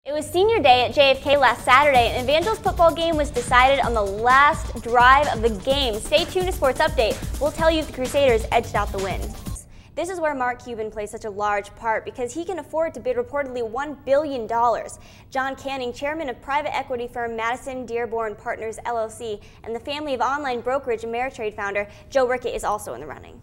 It was senior day at JFK last Saturday, and Evangel's football game was decided on the last drive of the game. Stay tuned to Sports Update. We'll tell you if the Crusaders edged out the win. This is where Mark Cuban plays such a large part because he can afford to bid reportedly $1 billion. John Canning, chairman of private equity firm Madison Dearborn Partners LLC, and the family of online brokerage Ameritrade founder Joe Rickett is also in the running.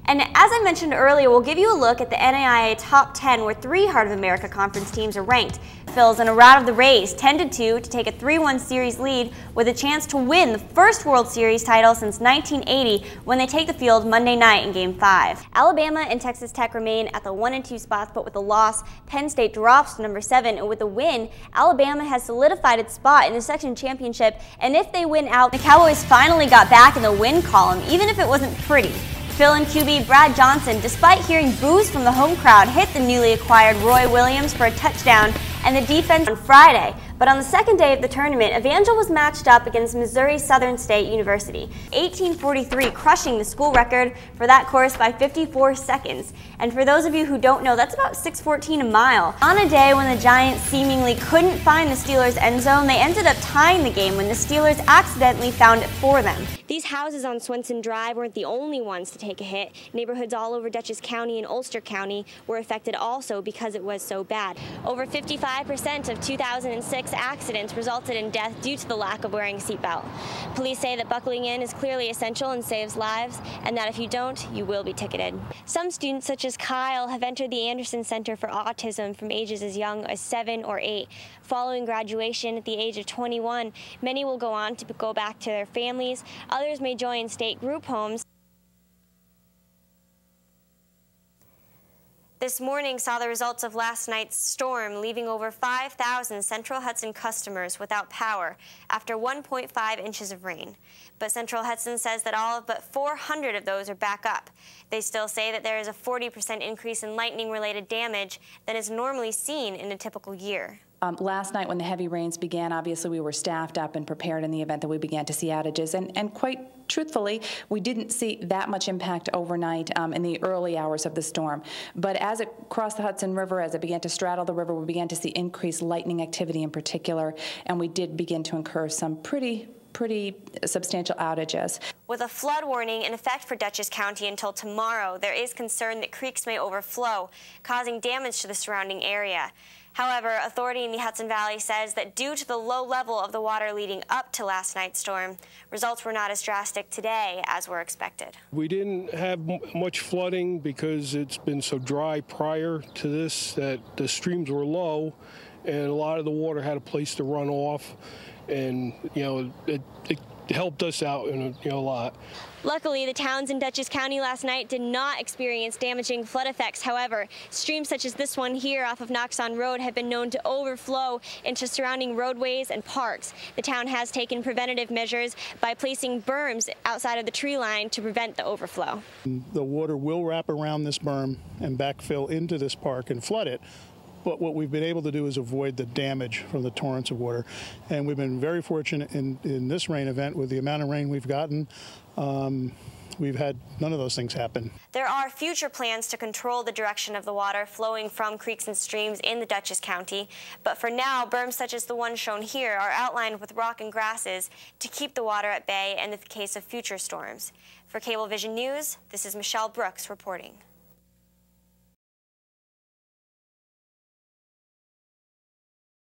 And as I mentioned earlier, we'll give you a look at the NAIA Top 10 where 3 Heart of America Conference teams are ranked. Phil's in a rout of the race, 10-2 to take a 3-1 series lead with a chance to win the first World Series title since 1980 when they take the field Monday night in Game 5. Alabama and Texas Tech remain at the 1 and 2 spots, but with a loss, Penn State drops to number 7, and with a win, Alabama has solidified its spot in the section championship, and if they win out, the Cowboys finally got back in the win column, even if it wasn't pretty. Phil and QB Brad Johnson, despite hearing boos from the home crowd, hit the newly acquired Roy Williams for a touchdown and the defense on Friday. But on the second day of the tournament, Evangel was matched up against Missouri Southern State University, 1843, crushing the school record for that course by 54 seconds. And for those of you who don't know, that's about 6:14 a mile. On a day when the Giants seemingly couldn't find the Steelers' end zone, they ended up tying the game when the Steelers accidentally found it for them. These houses on Swenson Drive weren't the only ones to take a hit. Neighborhoods all over Dutchess County and Ulster County were affected also because it was so bad. Over 55% of 2006 accidents resulted in death due to the lack of wearing a seatbelt. Police say that buckling in is clearly essential and saves lives, and that if you don't, you will be ticketed. Some students, such as Kyle, have entered the Anderson Center for Autism from ages as young as 7 or 8. Following graduation at the age of 21, many will go on to go back to their families. Others may join state group homes. This morning saw the results of last night's storm, leaving over 5,000 Central Hudson customers without power after 1.5 inches of rain. But Central Hudson says that all but 400 of those are back up. They still say that there is a 40% increase in lightning-related damage than is normally seen in a typical year. Last night when the heavy rains began, obviously we were staffed up and prepared in the event that we began to see outages. And quite truthfully, we didn't see that much impact overnight in the early hours of the storm. But as it crossed the Hudson River, as it began to straddle the river, we began to see increased lightning activity in particular, and we did begin to incur some pretty substantial outages. With a flood warning in effect for Dutchess County until tomorrow, there is concern that creeks may overflow, causing damage to the surrounding area. However, authority in the Hudson Valley says that due to the low level of the water leading up to last night's storm, results were not as drastic today as were expected. We didn't have much flooding because it's been so dry prior to this that the streams were low and a lot of the water had a place to run off, and it helped us out a lot. Luckily, the towns in Dutchess County last night did not experience damaging flood effects. However, streams such as this one here off of Knoxon Road have been known to overflow into surrounding roadways and parks. The town has taken preventative measures by placing berms outside of the tree line to prevent the overflow. The water will wrap around this berm and backfill into this park and flood it. But what we've been able to do is avoid the damage from the torrents of water. And we've been very fortunate in this rain event with the amount of rain we've gotten. We've had none of those things happen. There are future plans to control the direction of the water flowing from creeks and streams in the Dutchess County. But for now, berms such as the one shown here are outlined with rock and grasses to keep the water at bay in the case of future storms. For Cablevision News, this is Michelle Brooks reporting.